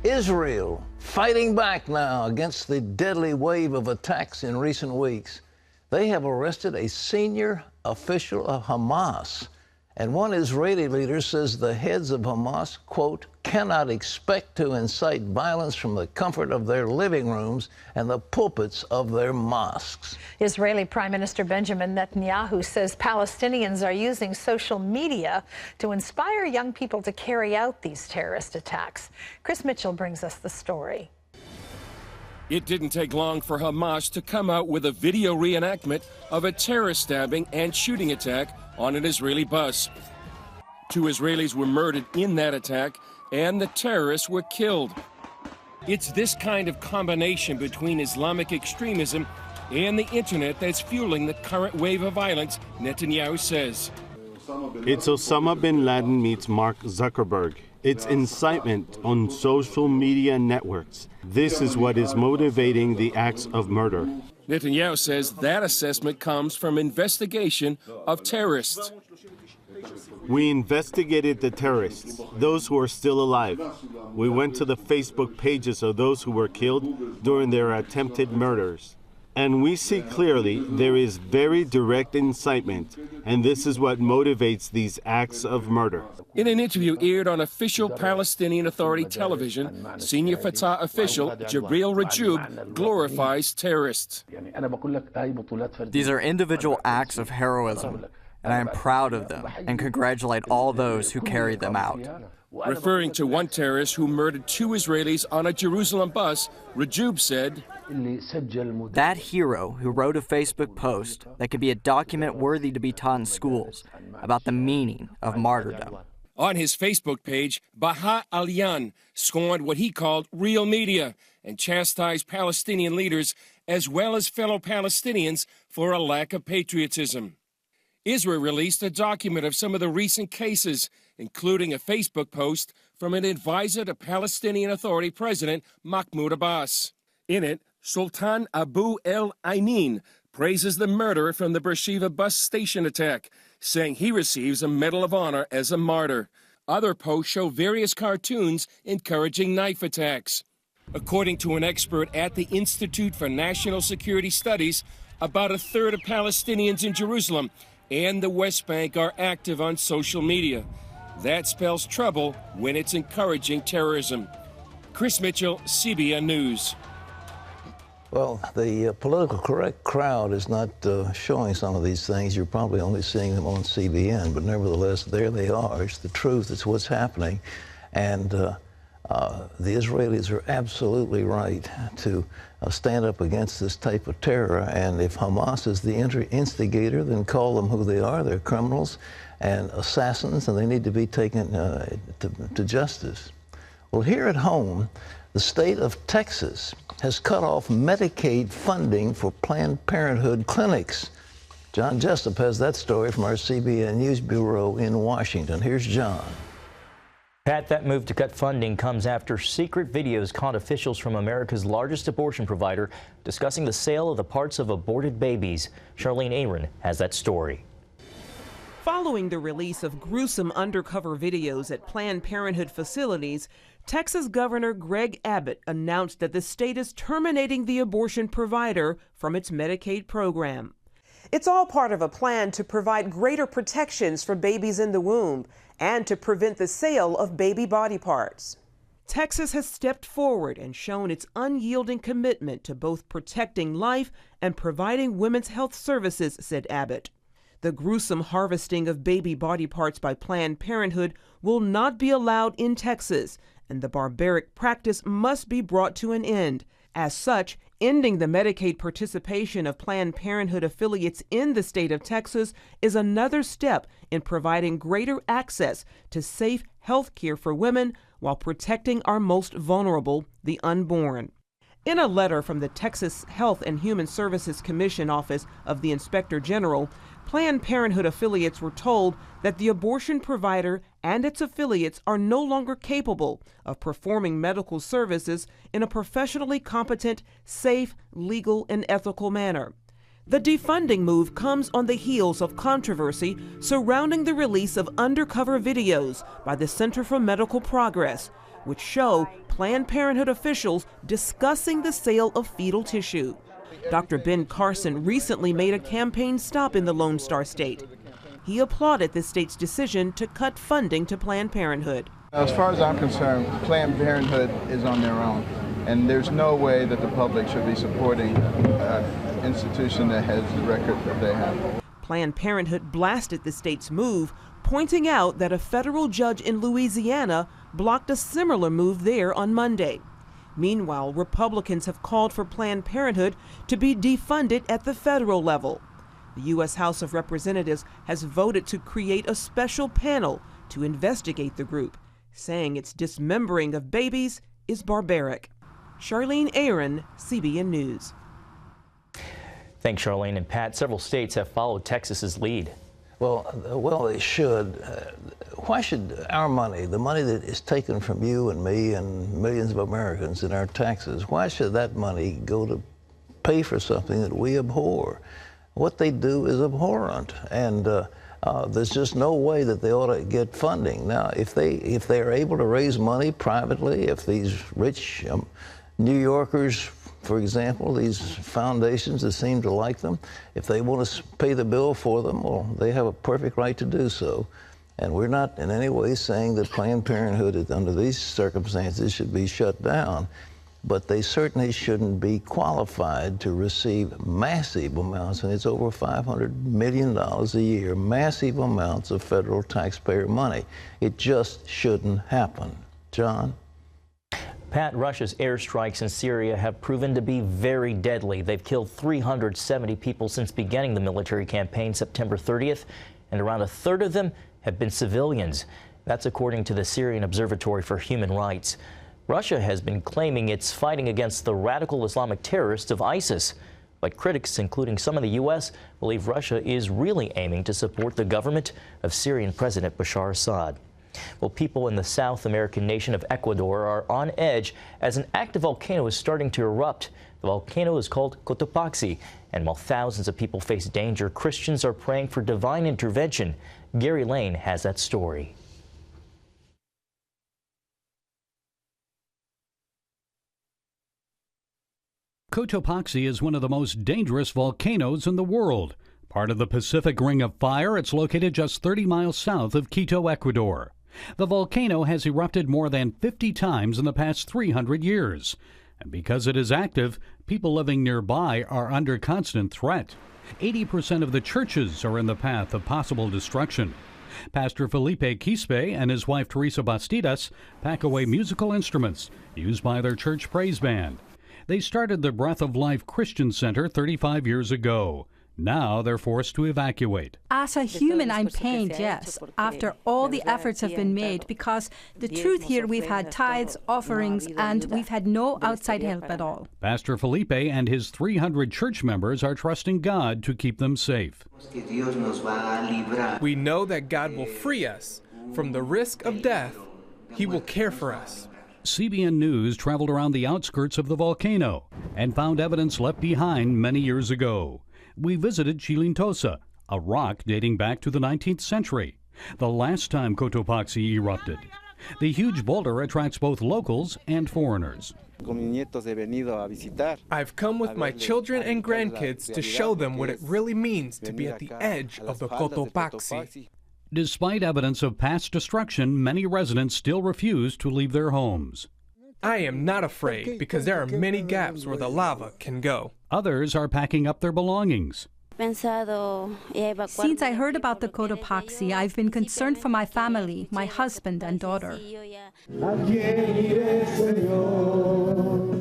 Israel fighting back now against the deadly wave of attacks in recent weeks. They have arrested a senior official of Hamas. And one Israeli leader says the heads of Hamas, quote, cannot expect to incite violence from the comfort of their living rooms and the pulpits of their mosques. Israeli Prime Minister Benjamin Netanyahu says Palestinians are using social media to inspire young people to carry out these terrorist attacks. Chris Mitchell brings us the story. It didn't take long for Hamas to come out with a video reenactment of a terrorist stabbing and shooting attack on an Israeli bus. 2 Israelis were murdered in that attack, and the terrorists were killed. It's this kind of combination between Islamic extremism and the internet that's fueling the current wave of violence, Netanyahu says. It's Osama bin Laden meets Mark Zuckerberg. It's incitement on social media networks. This is what is motivating the acts of murder. Netanyahu says that assessment comes from investigation of terrorists. We investigated the terrorists, those who are still alive. We went to the Facebook pages of those who were killed during their attempted murders. And we see clearly there is very direct incitement, and this is what motivates these acts of murder. In an interview aired on official Palestinian Authority television, senior Fatah official Jibril Rajoub glorifies terrorists. These are individual acts of heroism, and I am proud of them and congratulate all those who carry them out. Referring to one terrorist who murdered 2 Israelis on a Jerusalem bus, Rajoub said, that hero who wrote a Facebook post that could be a document worthy to be taught in schools about the meaning of martyrdom. On his Facebook page, Baha Aliyan scorned what he called real media and chastised Palestinian leaders as well as fellow Palestinians for a lack of patriotism. Israel released a document of some of the recent cases, including a Facebook post from an advisor to Palestinian Authority President Mahmoud Abbas. In it, Sultan Abu el-Ainin praises the murderer from the Beersheba bus station attack, saying he receives a Medal of Honor as a martyr. Other posts show various cartoons encouraging knife attacks. According to an expert at the Institute for National Security Studies, about 1/3 of Palestinians in Jerusalem and the West Bank are active on social media. That spells trouble when it's encouraging terrorism. Chris Mitchell, CBN News. Well, the political correct crowd is not showing some of these things. You're probably only seeing them on CBN, but nevertheless, there they are. It's the truth. It's what's happening. And the Israelis are absolutely right to stand up against this type of terror. And if Hamas is the instigator, then call them who they are. They're criminals and assassins, and they need to be taken to justice. Well, here at home, the state of Texas has cut off Medicaid funding for Planned Parenthood clinics. John Jessup has that story from our CBN News Bureau in Washington. Here's John. Pat, that move to cut funding comes after secret videos caught officials from America's largest abortion provider discussing the sale of the parts of aborted babies. Charlene Aaron has that story. Following the release of gruesome undercover videos at Planned Parenthood facilities, Texas Governor Greg Abbott announced that the state is terminating the abortion provider from its Medicaid program. It's all part of a plan to provide greater protections for babies in the womb and to prevent the sale of baby body parts. Texas has stepped forward and shown its unyielding commitment to both protecting life and providing women's health services, said Abbott. The gruesome harvesting of baby body parts by Planned Parenthood will not be allowed in Texas, and the barbaric practice must be brought to an end. As such, ending the Medicaid participation of Planned Parenthood affiliates in the state of Texas is another step in providing greater access to safe health care for women while protecting our most vulnerable, the unborn. In a letter from the Texas Health and Human Services Commission Office of the Inspector General, Planned Parenthood affiliates were told that the abortion provider and its affiliates are no longer capable of performing medical services in a professionally competent, safe, legal, and ethical manner. The defunding move comes on the heels of controversy surrounding the release of undercover videos by the Center for Medical Progress, which show Planned Parenthood officials discussing the sale of fetal tissue. Dr. Ben Carson recently made a campaign stop in the Lone Star State. He applauded the state's decision to cut funding to Planned Parenthood. As far as I'm concerned, Planned Parenthood is on their own, and there's no way that the public should be supporting an institution that has the record that they have. Planned Parenthood blasted the state's move, pointing out that a federal judge in Louisiana blocked a similar move there on Monday. Meanwhile, Republicans have called for Planned Parenthood to be defunded at the federal level. The U.S. House of Representatives has voted to create a special panel to investigate the group, saying its dismembering of babies is barbaric. Charlene Aaron, CBN News. Thanks, Charlene. And Pat, several states have followed Texas's lead. Well, they should. Why should our money, the money that is taken from you and me and millions of Americans in our taxes, why should that money go to pay for something that we abhor? What they do is abhorrent, and there's just no way that they ought to get funding. Now, if they are able to raise money privately, if these rich New Yorkers, for example, these foundations that seem to like them, if they want to pay the bill for them, well, they have a perfect right to do so. And we're not in any way saying that Planned Parenthood, under these circumstances, should be shut down. But they certainly shouldn't be qualified to receive massive amounts, and it's over $500 million a year, massive amounts of federal taxpayer money. It just shouldn't happen. John? Pat, Russia's airstrikes in Syria have proven to be very deadly. They've killed 370 people since beginning the military campaign September 30th, and around a third of them have been civilians. That's according to the Syrian Observatory for Human Rights. Russia has been claiming it's fighting against the radical Islamic terrorists of ISIS. But critics, including some in the U.S., believe Russia is really aiming to support the government of Syrian President Bashar Assad. Well, people in the South American nation of Ecuador are on edge as an active volcano is starting to erupt. The volcano is called Cotopaxi, and while thousands of people face danger, Christians are praying for divine intervention. Gary Lane has that story. Cotopaxi is one of the most dangerous volcanoes in the world. Part of the Pacific Ring of Fire, it's located just 30 miles south of Quito, Ecuador. The volcano has erupted more than 50 times in the past 300 years. And because it is active, people living nearby are under constant threat. 80% of the churches are in the path of possible destruction. Pastor Felipe Quispe and his wife Teresa Bastidas pack away musical instruments used by their church praise band. They started the Breath of Life Christian Center 35 years ago. Now they're forced to evacuate. As a human, I'm pained, yes, after all the efforts have been made, because the truth here, we've had tithes, offerings, and we've had no outside help at all. Pastor Felipe and his 300 church members are trusting God to keep them safe. We know that God will free us from the risk of death. He will care for us. CBN News traveled around the outskirts of the volcano and found evidence left behind many years ago. We visited Chilintosa, a rock dating back to the 19th century, the last time Cotopaxi erupted. The huge boulder attracts both locals and foreigners. I've come with my children and grandkids to show them what it really means to be at the edge of the Cotopaxi. Despite evidence of past destruction, many residents still refuse to leave their homes. I am not afraid because there are many gaps where the lava can go. Others are packing up their belongings. Since I heard about the Cotopaxi, I've been concerned for my family, my husband and daughter.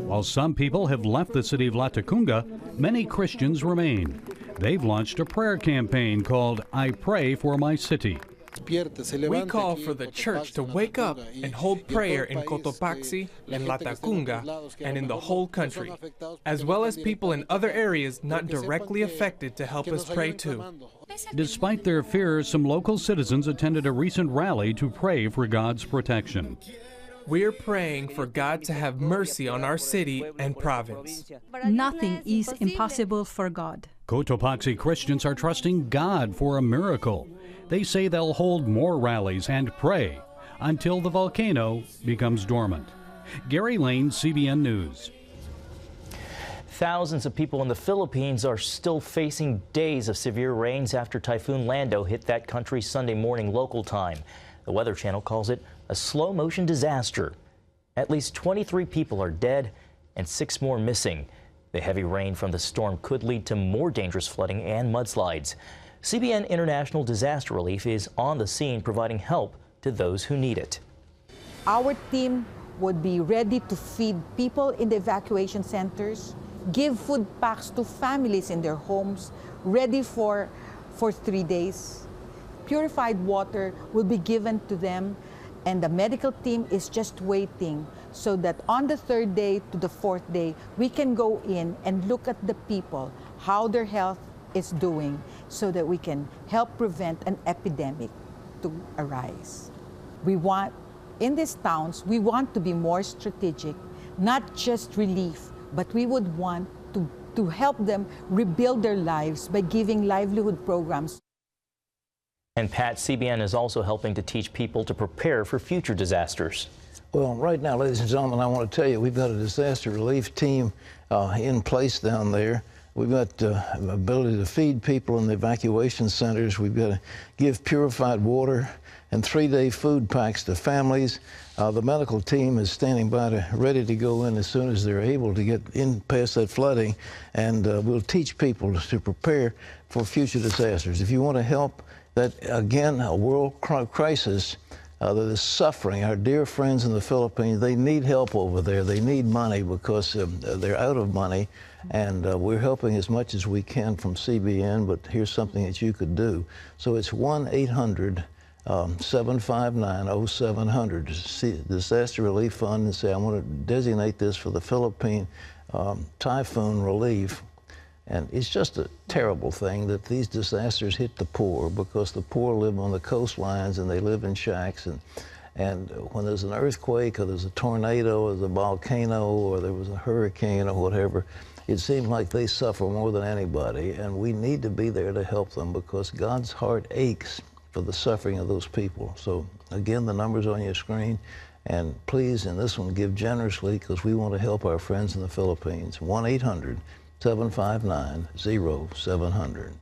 While some people have left the city of Latacunga, many Christians remain. They've launched a prayer campaign called I Pray for My City. We call for the church to wake up and hold prayer in Cotopaxi and Latacunga and in the whole country, as well as people in other areas not directly affected to help us pray too. Despite their fears, some local citizens attended a recent rally to pray for God's protection. We're praying for God to have mercy on our city and province. Nothing is impossible for God. Cotopaxi Christians are trusting God for a miracle. They say they'll hold more rallies and pray until the volcano becomes dormant. Gary Lane, CBN News. Thousands of people in the Philippines are still facing days of severe rains after Typhoon Lando hit that country Sunday morning local time. The Weather Channel calls it a slow-motion disaster. At least 23 people are dead and 6 more missing. The heavy rain from the storm could lead to more dangerous flooding and mudslides. CBN International Disaster Relief is on the scene providing help to those who need it. Our team would be ready to feed people in the evacuation centers, give food packs to families in their homes, ready for 3 days. Purified water will be given to them, and the medical team is just waiting so that on the 3rd day to the 4th day, we can go in and look at the people, how their health is doing, so that we can help prevent an epidemic to arise. We want, in these towns, we want to be more strategic, not just relief, but we would want to help them rebuild their lives by giving livelihood programs. And Pat, CBN is also helping to teach people to prepare for future disasters. Well, right now, ladies and gentlemen, I want to tell you, we've got a disaster relief team in place down there. We've got ability to feed people in the evacuation centers. We've got to give purified water and 3-day food packs to families. The medical team is standing by ready to go in as soon as they're able to get in past that flooding, and we'll teach people to prepare for future disasters. If you want to help that, again, a world crisis that is suffering, our dear friends in the Philippines, they need help over there. They need money because they're out of money, and we're helping as much as we can from CBN, but here's something that you could do. So it's 1-800-759-0700, Disaster Relief Fund, and say, I want to designate this for the Philippine typhoon relief. And it's just a terrible thing that these disasters hit the poor, because the poor live on the coastlines and they live in shacks. And when there's an earthquake or there's a tornado or there's a volcano or there was a hurricane or whatever, it seems like they suffer more than anybody. And we need to be there to help them, because God's heart aches for the suffering of those people. So again, the number's on your screen. And please, in this one, give generously, because we want to help our friends in the Philippines. 1-800-759-0700.